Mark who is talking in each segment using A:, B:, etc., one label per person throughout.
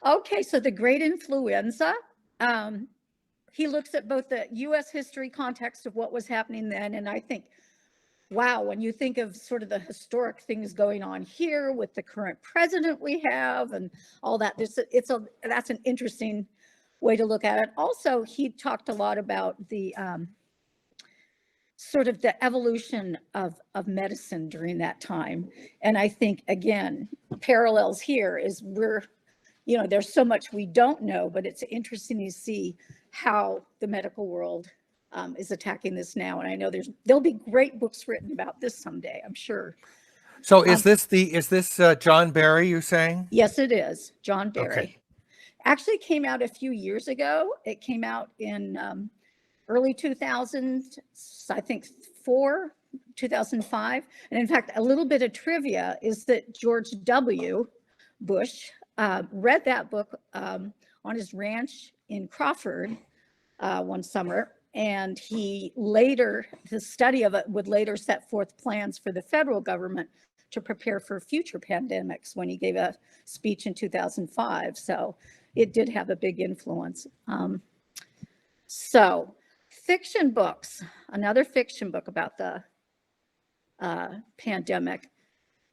A: Okay, so the Great Influenza. He looks at both the U.S. history context of what was happening then, and I think, wow, when you think of sort of the historic things going on here with the current president we have and all that, that's an interesting way to look at it. Also, he talked a lot about the sort of the evolution of medicine during that time. And I think, again, parallels here is there's so much we don't know, but it's interesting to see how the medical world is attacking this now. And I know there'll be great books written about this someday, I'm sure.
B: So is this John Barry you're saying?
A: Yes, it is. John Barry.
B: Okay.
A: Actually came out a few years ago. It came out in early 2000s, I think 2005. And in fact, a little bit of trivia is that George W. Bush read that book on his ranch in Crawford one summer. And the study of it would later set forth plans for the federal government to prepare for future pandemics when he gave a speech in 2005. So it did have a big influence. So fiction books, another fiction book about the pandemic.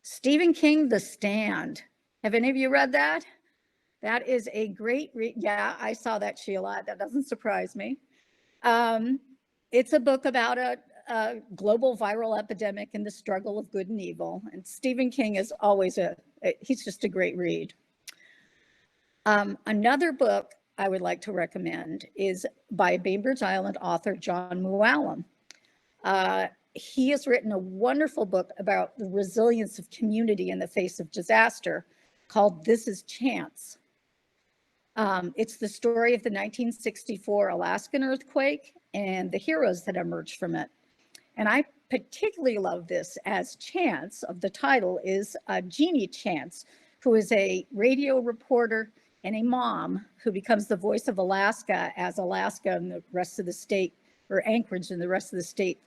A: Stephen King, The Stand. Have any of you read that? That is a great read. Yeah, I saw that, Sheila. That doesn't surprise me. It's a book about a global viral epidemic and the struggle of good and evil. And Stephen King is always he's just a great read. Another book I would like to recommend is by Bainbridge Island author John Mooallem. He has written a wonderful book about the resilience of community in the face of disaster called This Is Chance. It's the story of the 1964 Alaskan earthquake and the heroes that emerged from it. And I particularly love this as Chance, of the title, is Jeannie Chance, who is a radio reporter and a mom who becomes the voice of Alaska as Alaska and the rest of the state, or Anchorage and the rest of the state,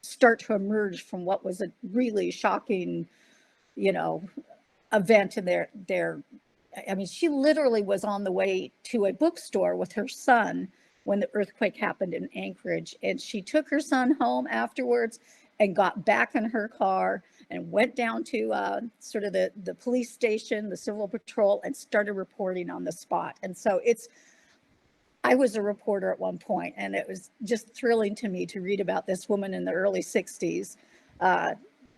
A: start to emerge from what was a really shocking, event in their. I mean, she literally was on the way to a bookstore with her son when the earthquake happened in Anchorage, and she took her son home afterwards and got back in her car and went down to sort of the police station, the civil patrol, and started reporting on the spot. And so I was a reporter at one point, and it was just thrilling to me to read about this woman in the early 60s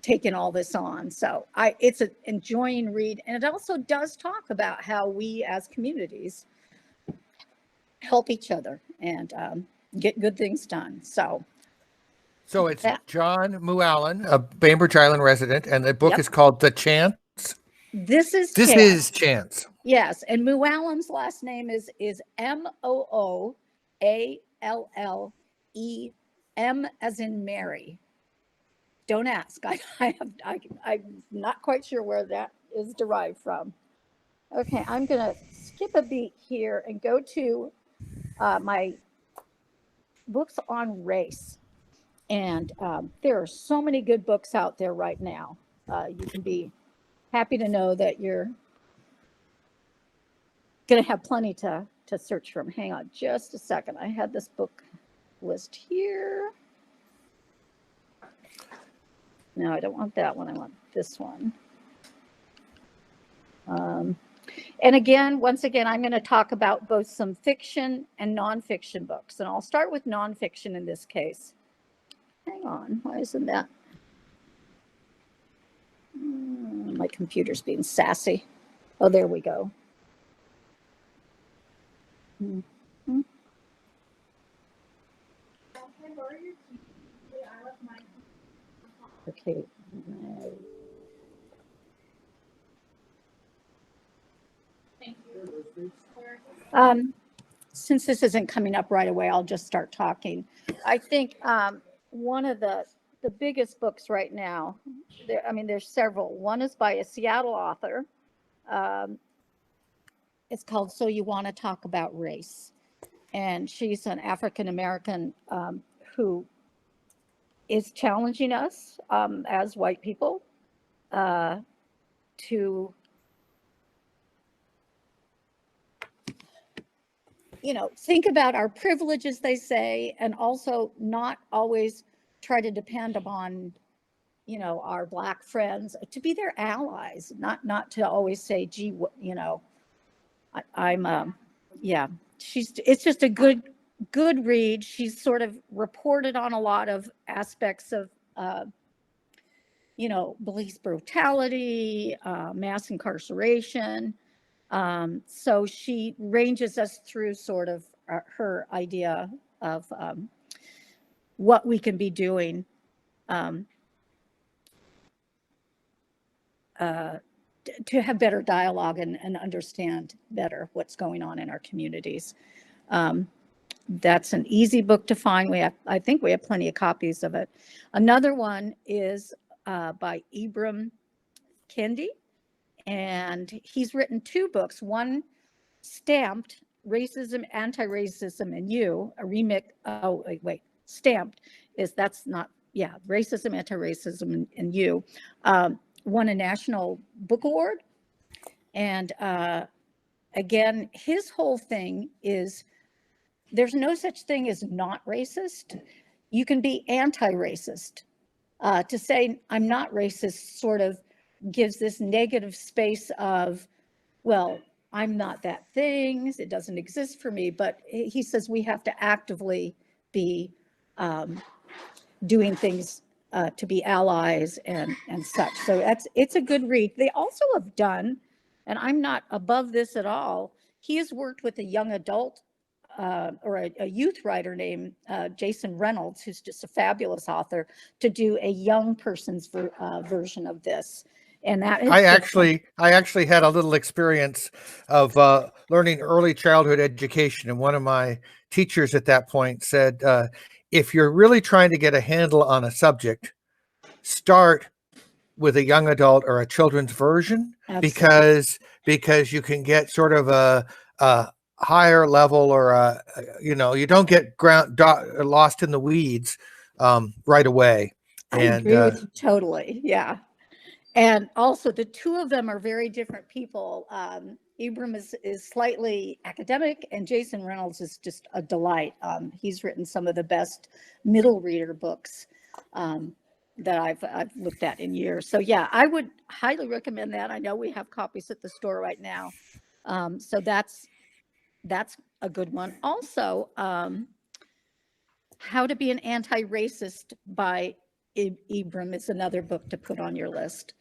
A: taking all this on. So it's an enjoying read. And it also does talk about how we as communities help each other and get good things done. So
B: it's John Mooallem, a Bainbridge Island resident, and the book is called The Chance.
A: This is
B: Chance.
A: Yes, and Mooallem's last name is Mooallem, as in Mary. Don't ask. I'm not quite sure where that is derived from. Okay, I'm going to skip a beat here and go to my books on race. And there are so many good books out there right now. You can be happy to know that you're going to have plenty to search from. Hang on just a second. I had this book list here. No, I don't want that one. I want this one. And again, once again, I'm going to talk about both some fiction and nonfiction books. And I'll start with nonfiction in this case. Hang on. Why isn't that? My computer's being sassy. Oh, there we go. Mm-hmm. Okay. Thank you. Since this isn't coming up right away, I'll just start talking. I think one of the biggest books right now, there's several. One is by a Seattle author. It's called So You Want to Talk About Race. And she's an African-American who is challenging us as white people to think about our privileges, they say, and also not always try to depend upon, our Black friends to be their allies, not to always say, gee, yeah, it's just a good read. She's sort of reported on a lot of aspects of, police brutality, mass incarceration. So she ranges us through sort of her idea of what we can be doing to have better dialogue and understand better what's going on in our communities. That's an easy book to find. I think we have plenty of copies of it. Another one is by Ibram Kendi, and he's written 2 books. One stamped Racism, Anti-Racism, and You, a remix. Oh, wait, stamped that's not, yeah, Racism, Anti-Racism, and You, won a National Book Award. And again, his whole thing is there's no such thing as not racist. You can be anti-racist. To say I'm not racist sort of gives this negative space of, well, I'm not that thing, it doesn't exist for me. But he says we have to actively be doing things to be allies and such. So it's a good read. They also have done, and I'm not above this at all, he has worked with a young adult or a youth writer named Jason Reynolds, who's just a fabulous author, to do a young person's version of this. And that is
B: I actually had a little experience of learning early childhood education, and one of my teachers at that point said, if you're really trying to get a handle on a subject, start with a young adult or a children's version. Absolutely. because you can get sort of a higher level, or you don't get lost in the weeds right away.
A: I agree with you totally. Yeah. And also, the 2 of them are very different people. Ibram is slightly academic, and Jason Reynolds is just a delight. He's written some of the best middle reader books that I've looked at in years. So yeah, I would highly recommend that. I know we have copies at the store right now. So that's a good one. Also, How to Be an Anti-Racist by Ibram is another book to put on your list.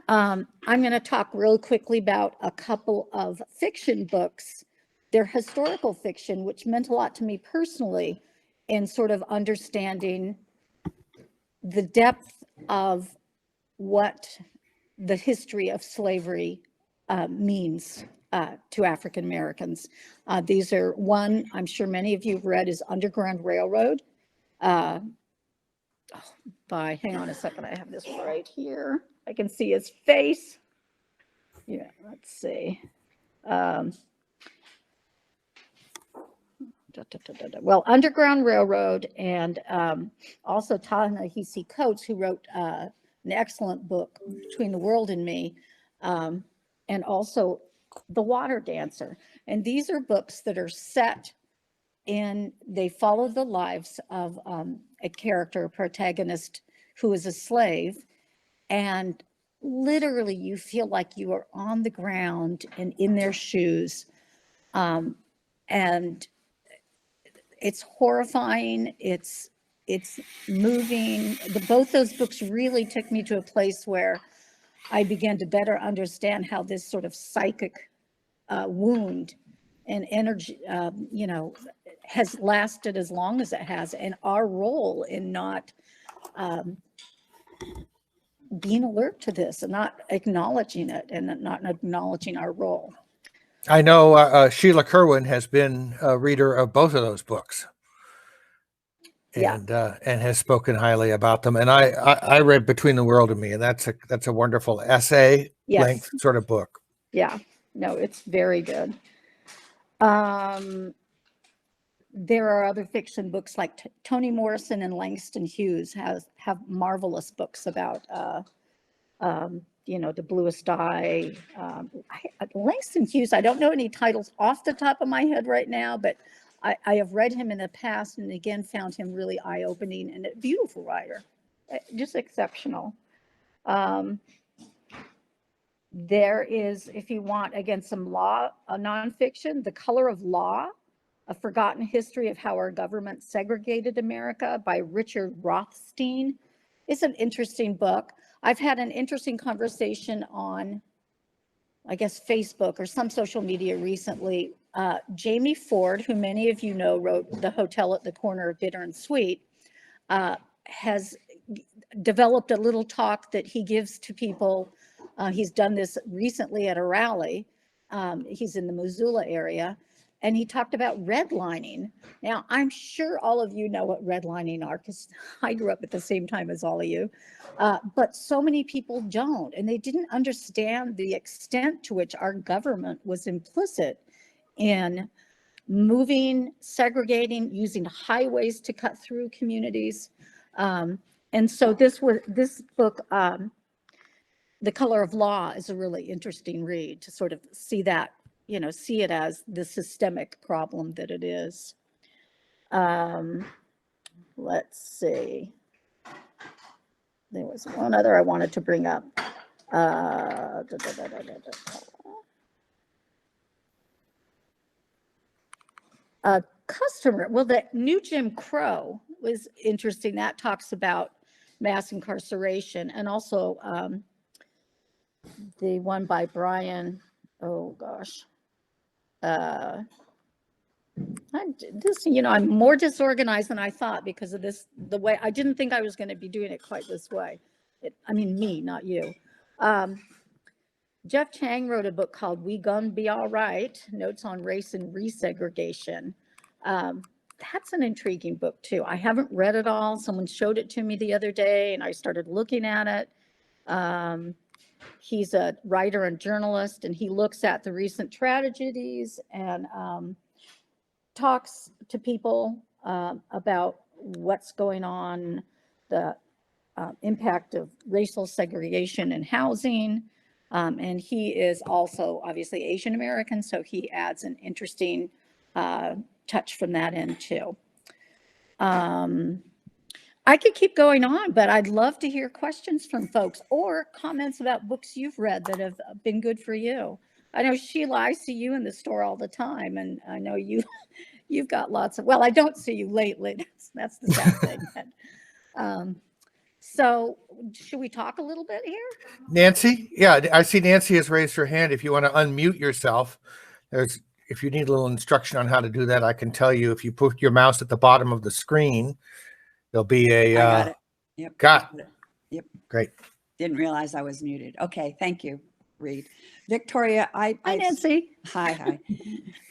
A: I'm going to talk real quickly about a couple of fiction books. They're historical fiction, which meant a lot to me personally in sort of understanding the depth of what the history of slavery means to African Americans. These are one I'm sure many of you have read is Underground Railroad by, hang on a second, I have this right here. I can see his face. Yeah, let's see. Well, Underground Railroad, and also Ta-Nehisi Coates, who wrote an excellent book, Between the World and Me, and also The Water Dancer. And these are books that are set they follow the lives of a character, protagonist, who is a slave. And literally, you feel like you are on the ground and in their shoes. And it's horrifying. It's moving. Both those books really took me to a place where I began to better understand how this sort of psychic wound and energy, has lasted as long as it has, and our role in not being alert to this and not acknowledging it and not acknowledging our role.
B: I know Sheila Kerwin has been a reader of both of those books, and has spoken highly about them. And I read Between the World and Me, and that's a wonderful essay length sort of book.
A: Yeah, no, it's very good. There are other fiction books like Toni Morrison and Langston Hughes have marvelous books about The Bluest Eye, Langston Hughes. I don't know any titles off the top of my head right now, but I have read him in the past, and again found him really eye-opening and a beautiful writer, just exceptional. There is, if you want, again, some law, nonfiction, The Color of Law, A Forgotten History of How Our Government Segregated America by Richard Rothstein. It's an interesting book. I've had an interesting conversation on, I guess, Facebook or some social media recently. Jamie Ford, who many of you know, wrote The Hotel at the Corner of Bitter and Sweet, has developed a little talk that he gives to people. He's done this recently at a rally. He's in the Missoula area, and he talked about redlining. Now, I'm sure all of you know what redlining are, because I grew up at the same time as all of you, but so many people don't, and they didn't understand the extent to which our government was implicit in moving, segregating, using highways to cut through communities. And so this book, The Color of Law, is a really interesting read to sort of see that, see it as the systemic problem that it is. Let's see. There was one other I wanted to bring up. Customer, well, the New Jim Crow was interesting. That talks about mass incarceration, and also the one by Brian, oh gosh. I'm more disorganized than I thought because of this, the way, I didn't think I was going to be doing it quite this way. Me, not you. Jeff Chang wrote a book called We Gon' Be All Right, Notes on Race and Resegregation. That's an intriguing book too. I haven't read it all. Someone showed it to me the other day and I started looking at it. He's a writer and journalist, and he looks at the recent tragedies and talks to people about what's going on, the impact of racial segregation in housing. And he is also obviously Asian American, so he adds an interesting touch from that end too. I could keep going on, but I'd love to hear questions from folks or comments about books you've read that have been good for you. I know, Sheila, I see you in the store all the time, and I know you've got lots of, well, I don't see you lately. That's the sad thing. So should we talk a little bit here?
B: Nancy? Yeah, I see Nancy has raised her hand. If you want to unmute yourself, if you need a little instruction on how to do that, I can tell you. If you put your mouse at the bottom of the screen, there'll be a.
C: I got it. Yep.
B: Got it.
C: Yep.
B: Great.
C: Didn't realize I was muted. Okay. Thank you, Reed. Victoria,
A: Hi, Nancy.
C: Hi.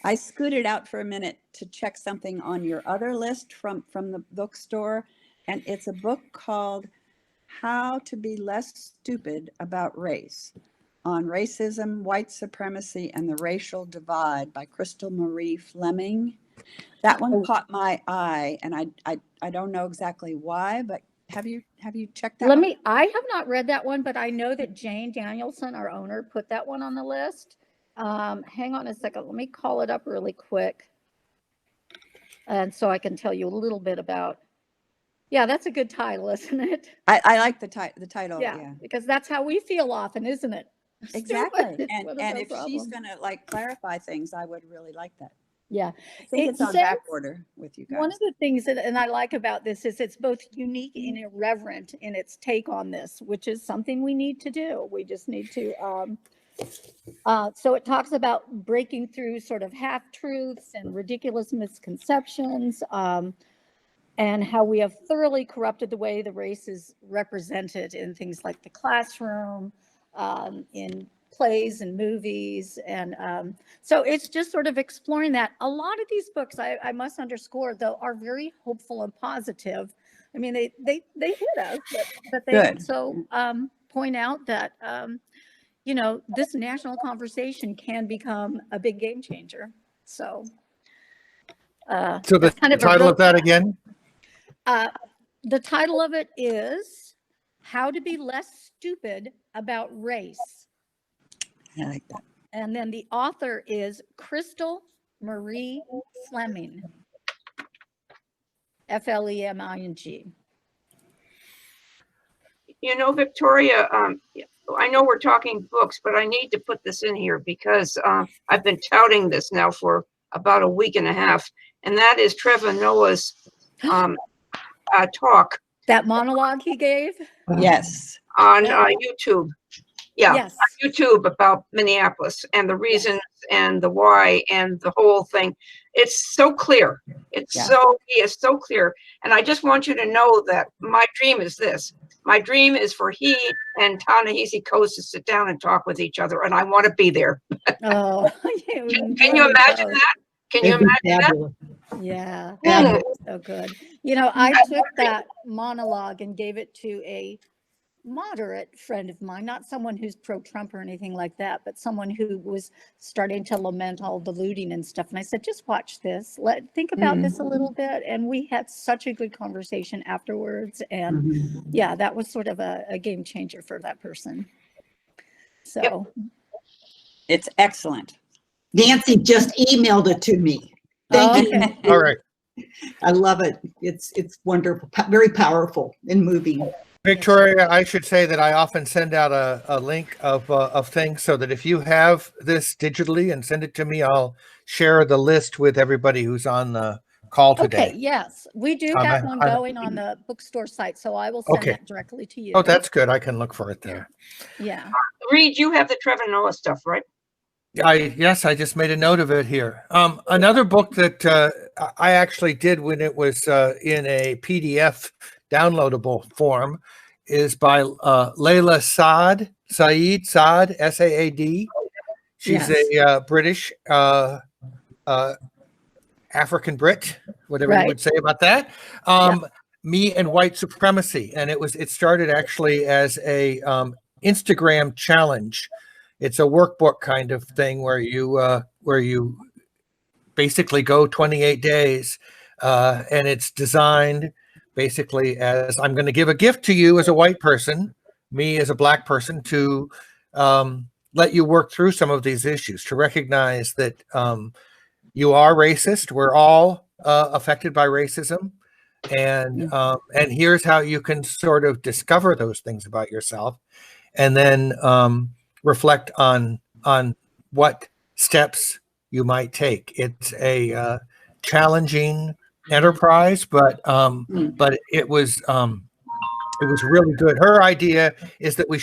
C: I scooted out for a minute to check something on your other list from the bookstore, and it's a book called How to Be Less Stupid About Race, on Racism, White Supremacy, and the Racial Divide by Crystal Marie Fleming. That one caught my eye, and I don't know exactly why, but have you checked that one?
A: I have not read that one, but I know that Jane Danielson, our owner, put that one on the list. Hang on a second. Let me call it up really quick. And so I can tell you a little bit about, yeah, that's a good title, isn't it?
C: I like the title. Yeah,
A: because that's how we feel often, isn't it?
C: Exactly. And if she's going to clarify things, I would really like that.
A: Yeah.
C: I think it's on back order with you guys.
A: One of the things that I like about this is it's both unique and irreverent in its take on this, which is something we need to do. We just need to, so it talks about breaking through sort of half-truths and ridiculous misconceptions, and how we have thoroughly corrupted the way the race is represented in things like the classroom, in plays and movies. And so it's just sort of exploring that. A lot of these books, I must underscore, though, are very hopeful and positive. I mean, they hit us, but they also point out that, this national conversation can become a big game changer. So
B: the title of that again?
A: The title of it is How to Be Less Stupid About Race.
C: I like that.
A: And then the author is Crystal Marie Fleming, Fleming.
D: You know, Victoria, I know we're talking books, but I need to put this in here because I've been touting this now for about a week and a half, and that is Trevor Noah's talk.
A: That monologue he gave?
C: Yes.
D: On YouTube. Yeah,
A: Yes.
D: on YouTube about Minneapolis and the reasons and the why and the whole thing. It's so clear. He is so clear. And I just want you to know that my dream is this. My dream is for he and Ta-Nehisi Coates to sit down and talk with each other, and I want to be there.
A: Oh,
D: Can you imagine that? Can you imagine that?
A: Yeah,
D: Mm.
A: so good. You know, I took that monologue and gave it to a moderate friend of mine, not someone who's pro-Trump or anything like that, but someone who was starting to lament all the looting and stuff. And I said, just watch this. Think about this a little bit. And we had such a good conversation afterwards. And yeah, that was sort of a game changer for that person. So
C: It's excellent.
E: Nancy just emailed it to me. Thank you.
A: okay.
B: All right.
E: I love it. It's wonderful, very powerful and moving.
B: Victoria, I should say that I often send out a link of things so that if you have this digitally and send it to me, I'll share the list with everybody who's on the call today.
A: Okay, yes, we do
B: I'm
A: have
B: a-
A: one
B: I'm a-
A: going on the bookstore site, so I will send
B: Okay.
A: that directly to you.
B: Oh, that's good. I can look for it there.
A: Yeah.
D: Reed, you have the Trevor Noah stuff, right?
B: Yes, I just made a note of it here. Another book that I actually did when it was in a PDF downloadable form is by Layla Saad, Saad, She's a British African Brit, whatever you would say about that. Me and White Supremacy, and it started actually as a Instagram challenge. It's a workbook kind of thing where you basically go 28 days, and it's designed basically as I'm going to give a gift to you as a white person, me as a black person, to let you work through some of these issues, to recognize that you are racist. We're all affected by racism. And here's how you can sort of discover those things about yourself, and then reflect on what steps you might take. It's a challenging enterprise, but it was really good. Her idea is that we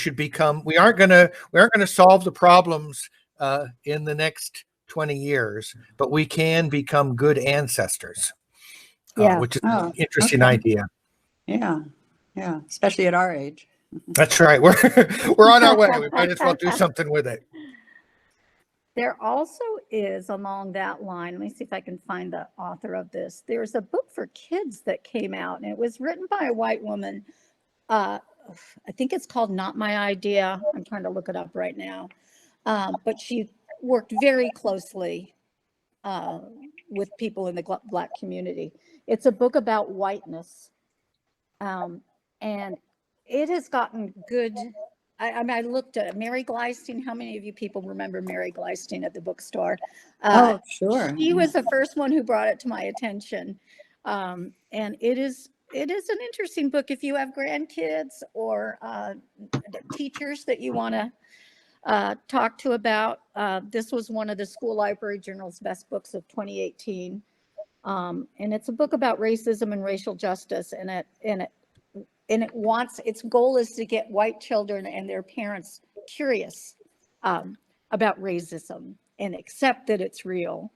B: aren't gonna solve the problems in the next 20 years, but we can become good ancestors. Which is an interesting idea.
C: Yeah, especially at our age.
B: That's right. We're on our way. We might as well do something with it.
A: There also is, along that line, let me see if I can find the author of this. There's a book for kids that came out, and it was written by a white woman. I think it's called Not My Idea. I'm trying to look it up right now. But she worked very closely with people in the Black community. It's a book about whiteness. And it has gotten good. I mean, I looked at Mary Gleisting. How many of you people remember Mary Gleisting at the bookstore?
C: Oh, sure.
A: She was the first one who brought it to my attention. And it is an interesting book if you have grandkids or teachers that you want to talk to about. This was one of the School Library Journal's best books of 2018. And it's a book about racism and racial justice, and its goal is to get white children and their parents curious about racism and accept that it's real,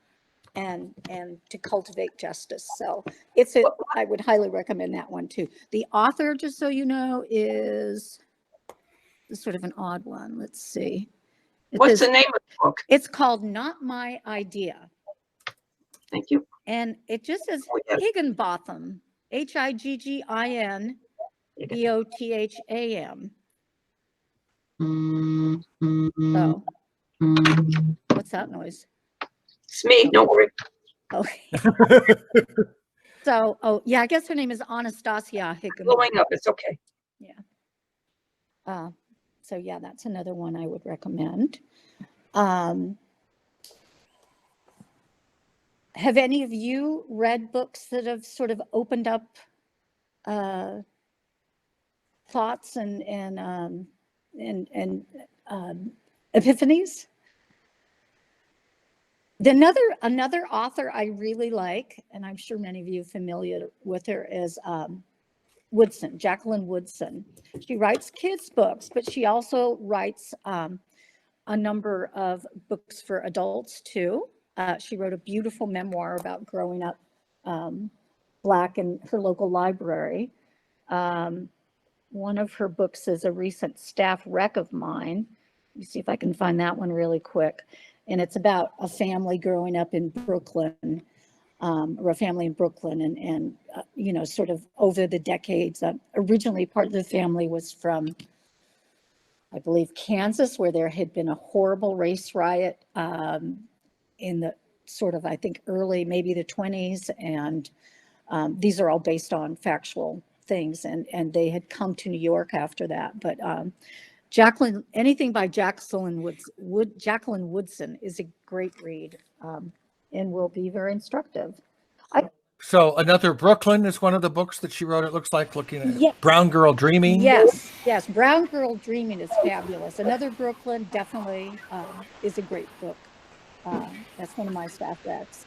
A: and to cultivate justice. So I would highly recommend that one too. The author, just so you know, is sort of an odd one. Let's see.
D: What's the name of the book?
A: It's called Not My Idea.
D: Thank you.
A: And it just says Higginbotham, Higginbotham. So, what's that noise?
D: It's me. Don't worry.
A: Okay. So, yeah, I guess her name is Anastasia Higginbotham.
D: Blowing up. It's okay.
A: Yeah. So yeah, that's another one I would recommend. Have any of you read books that have sort of opened up thoughts and epiphanies? Another author I really like, and I'm sure many of you are familiar with her, is Woodson, Jacqueline Woodson. She writes kids' books, but she also writes a number of books for adults too. She wrote a beautiful memoir about growing up Black in her local library. One of her books is a recent staff rec of mine. Let me see if I can find that one really quick. And it's about a family growing up in Brooklyn, or a family in Brooklyn, and you know, sort of over the decades. Originally, part of the family was from, I believe, Kansas, where there had been a horrible race riot in the sort of, I think, early, maybe the 20s. And these are all based on factual things. And they had come to New York after that. But anything by Jacqueline Woodson is a great read and will be very instructive.
B: So another Brooklyn is one of the books that she wrote. It looks like, looking at
A: Yeah.
B: Brown Girl Dreaming.
A: Yes, Brown Girl Dreaming is fabulous. Another Brooklyn definitely is a great book. That's one of my staff recs.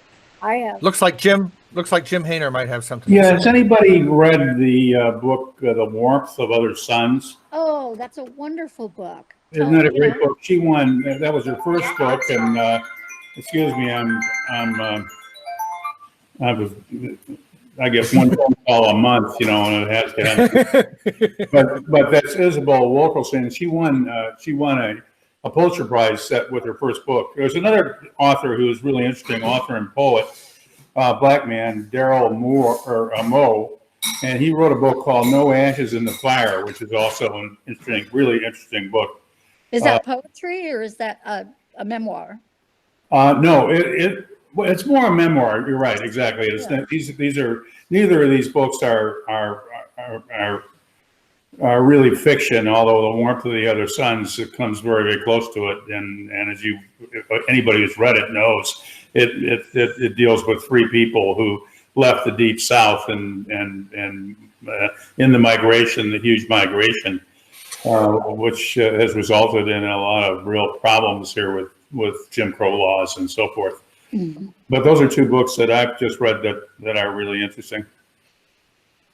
B: Looks like Jim Hayner might have something.
F: Yeah, has anybody read the book, The Warmth of Other Suns?
A: Oh, that's a wonderful book.
F: Isn't that a great book? She won, that was her first book, and excuse me, I get one phone call a month, you know, and it has to happen. But that's Isabel Wilkerson. She won a Pulitzer Prize set with her first book. There's another author who's really interesting, author and poet, Black man, Darrell Moe, and he wrote a book called No Ashes in the Fire, which is also an interesting, really interesting book.
A: Is that poetry or is that a memoir?
F: No, it's more a memoir. You're right, exactly. It's these are, neither of these books are really fiction. Although The Warmth of the Other Suns, it comes very, very close to it, and as anybody who's read it knows, it deals with three people who left the Deep South and in the migration, the huge migration, which has resulted in a lot of real problems here with Jim Crow laws and so forth. Mm-hmm. But those are two books that I've just read that are really interesting.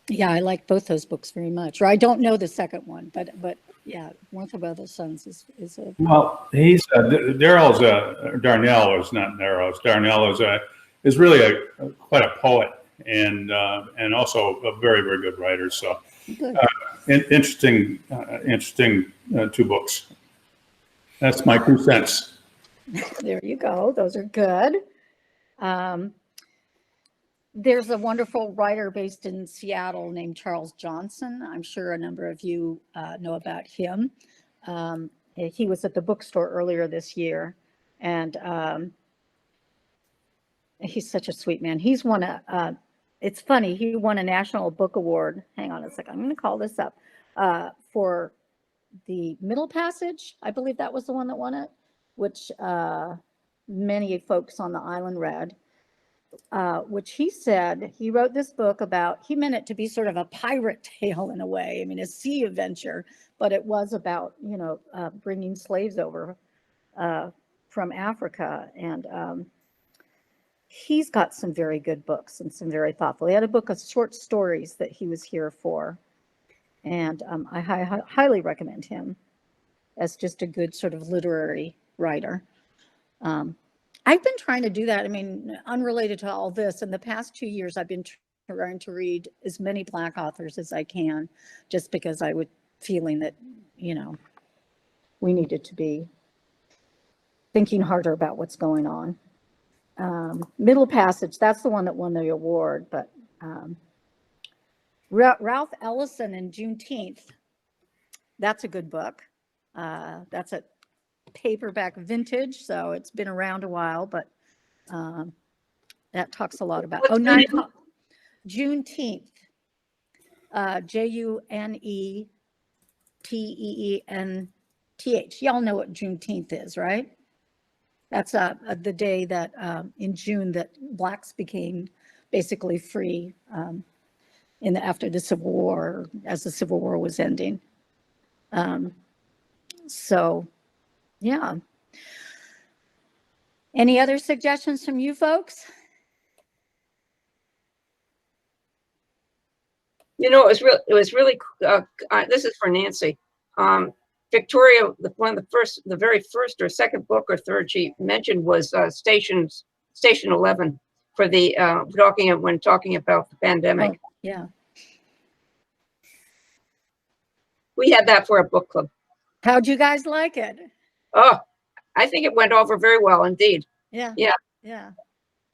A: Yeah, I like both those books very much. Or I don't know the second one, but yeah, Warmth of Other Suns is a. Well,
F: he's Darnell is not Narrows. Darnell is really quite a poet and also a very, very good writer. So interesting two books. That's my 2 cents.
A: There you go. Those are good. There's a wonderful writer based in Seattle named Charles Johnson. I'm sure a number of you know about him. He was at the bookstore earlier this year, and he's such a sweet man. He's won it's funny, he won a National Book Award. Hang on a second, I'm going to call this up, for The Middle Passage. I believe that was the one that won it, which many folks on the island read. Which he said he wrote this book about, he meant it to be sort of a pirate tale in a way. I mean, a sea adventure, but it was about, bringing slaves over from Africa. And he's got some very good books and some very thoughtful. He had a book of short stories that he was here for. And I highly recommend him as just a good sort of literary writer. I've been trying to do that. I mean, unrelated to all this, in the past 2 years, I've been trying to read as many Black authors as I can, just because I was feeling that, we needed to be thinking harder about what's going on. Middle Passage, that's the one that won the award, but Ralph Ellison and Juneteenth, that's a good book. That's a paperback vintage, so it's been around a while, but that talks a lot about Juneteenth, Juneteenth, Y'all know what Juneteenth is, right? That's the day that in June that Blacks became basically free after the Civil War, as the Civil War was ending. So, yeah. Any other suggestions from you folks?
D: You know, it was really, this is for Nancy. Victoria, one of the very first or second book or third she mentioned was Station 11 for the when talking about the pandemic.
A: Oh, yeah.
D: We had that for a book club.
A: How'd you guys like it?
D: Oh, I think it went over very well indeed.
A: Yeah.
D: Yeah.
A: Yeah.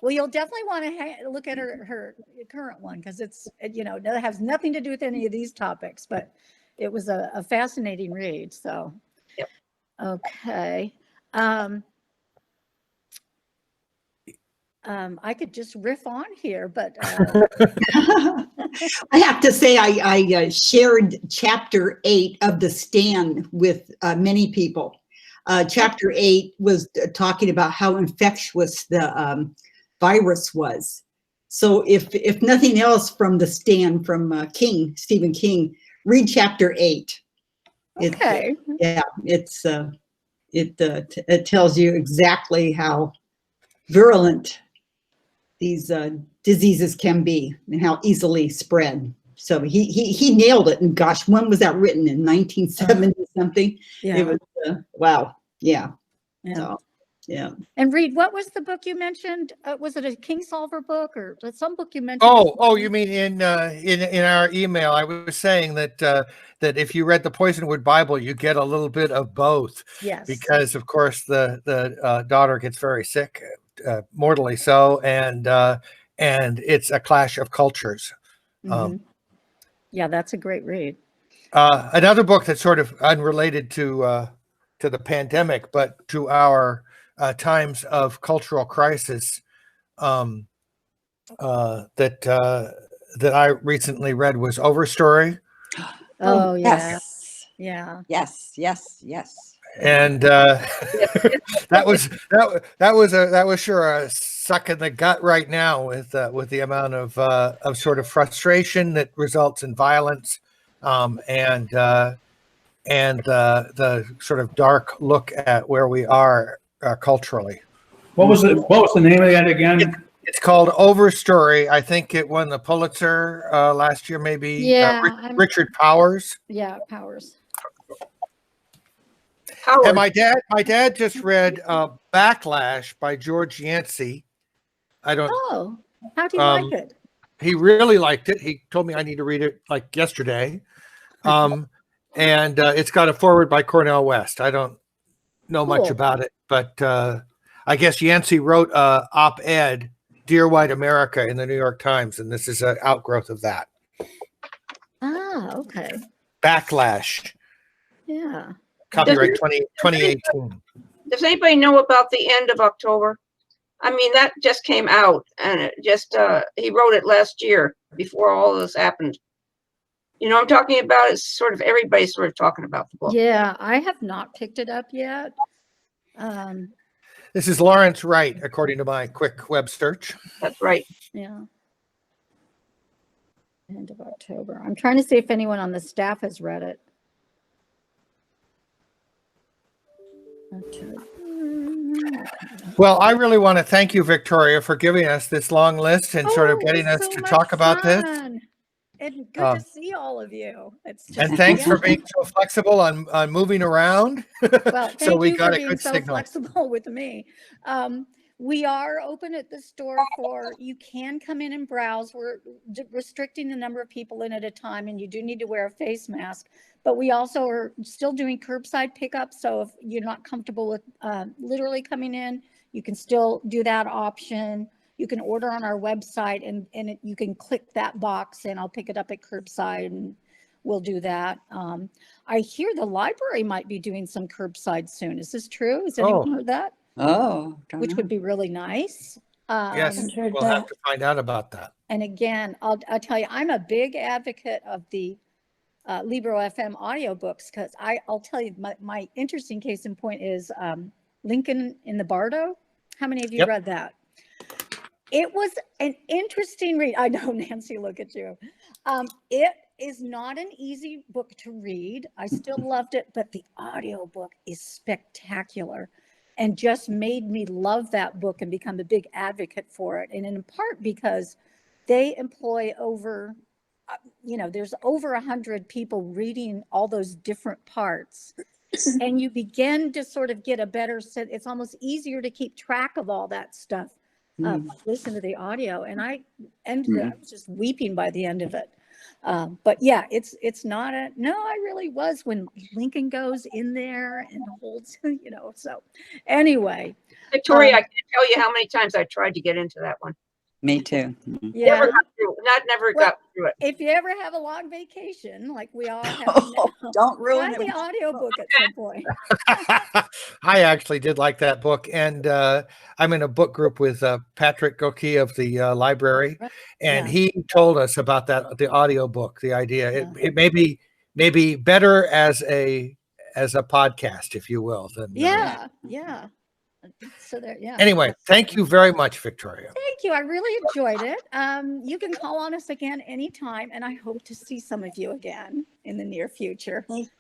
A: Well, you'll definitely want to look at her current one, because it's, you know, that has nothing to do with any of these topics, but it was a fascinating read. So,
D: yep.
A: Okay. I could just riff on here, but
E: I have to say, I shared chapter 8 of The Stand with many people. Chapter 8 was talking about how infectious the virus was. So if nothing else from The Stand from Stephen King, read chapter 8.
A: okay.
E: It tells you exactly how virulent these diseases can be and how easily spread. So he nailed it. And gosh, when was that written? In 1970 something?
A: Yeah.
E: It was wow. Yeah.
A: Yeah.
E: So, yeah.
A: And Reed, what was the book you mentioned? Was it a Kingsolver book or some book you mentioned?
B: Oh, you mean in our email? I was saying that that if you read the Poisonwood Bible, you get a little bit of both.
A: Yes.
B: Because of course the daughter gets very sick, mortally so, and it's a clash of cultures.
A: Yeah, that's a great read.
B: Another book that's sort of unrelated to the pandemic, but to our times of cultural crisis, that I recently read was Overstory.
A: Oh, yeah.
C: Yes.
A: Yeah.
C: Yes. Yes. Yes.
B: And that was sure a suck in the gut right now with the amount of sort of frustration that results in violence, and the sort of dark look at where we are culturally.
F: What was the name of that again?
B: It's called Overstory. I think it won the Pulitzer last year, maybe.
A: Yeah.
B: Richard Powers.
A: Yeah, Powers.
B: And my dad just read Backlash by George Yancey.
A: Oh, how do you like it?
B: He really liked it. He told me I need to read it like yesterday. And it's got a foreword by Cornel West. I don't know much about it, but I guess Yancey wrote a op-ed, Dear White America, in the New York Times, and this is an outgrowth of that.
A: Ah, okay.
B: Backlash.
A: Yeah.
B: Copyright 2018.
D: Does anybody know about the end of October? I mean, that just came out, and it just he wrote it last year before all this happened. You know what I'm talking about? It's sort of everybody's sort of talking about the book.
A: Yeah, I have not picked it up yet.
B: This is Lawrence Wright, according to my quick web search.
D: That's right.
A: Yeah. End of October. I'm trying to see if anyone on the staff has read it.
B: Well, I really want to thank you, Victoria, for giving us this long list and sort of getting us to talk about this.
A: And good to see all of you. It's just,
B: and thanks for being so flexible on moving around.
A: Well, thank
B: so we
A: you
B: got
A: for
B: a
A: being
B: good
A: so
B: signal.
A: flexible with me. We are open at the store you can come in and browse. We're restricting the number of people in at a time, and you do need to wear a face mask. But we also are still doing curbside pickup. So if you're not comfortable with literally coming in, you can still do that option. You can order on our website, and you can click that box, and I'll pick it up at curbside, and we'll do that. I hear the library might be doing some curbside soon. Is this true? Has anyone heard that?
C: Oh,
A: Which would be really nice.
B: Yes, we'll have to find out about that.
A: And again, I'll tell you, I'm a big advocate of the Libro FM audiobooks, because I'll tell you, my interesting case in point is Lincoln in the Bardo. How many of you
B: Yep.
A: read that? It was an interesting read. I know, Nancy, look at you. It is not an easy book to read. I still loved it, but the audiobook is spectacular and just made me love that book and become a big advocate for it. And in part because they employ over, there's over 100 people reading all those different parts. And you begin to sort of get a better sense. It's almost easier to keep track of all that stuff. Listen to the audio, and I was just weeping by the end of it. But yeah, it's not I really was when Lincoln goes in there and holds, so anyway.
D: Victoria, I can't tell you how many times I tried to get into that one.
C: Me too.
A: Yeah.
D: Never got through it.
A: If you ever have a long vacation, like we all have now,
C: Don't ruin
A: try
C: it.
A: the audiobook at some point.
B: I actually did like that book, and I'm in a book group with Patrick Goki of the library, and
A: Yeah.
B: he told us about the audio book, the idea.
A: Yeah.
B: It may be better as a podcast, if you will. Than,
A: Yeah. So there,
B: Anyway, thank you very much, Victoria.
A: Thank you. I really enjoyed it. You can call on us again anytime, and I hope to see some of you again in the near future.
C: Thank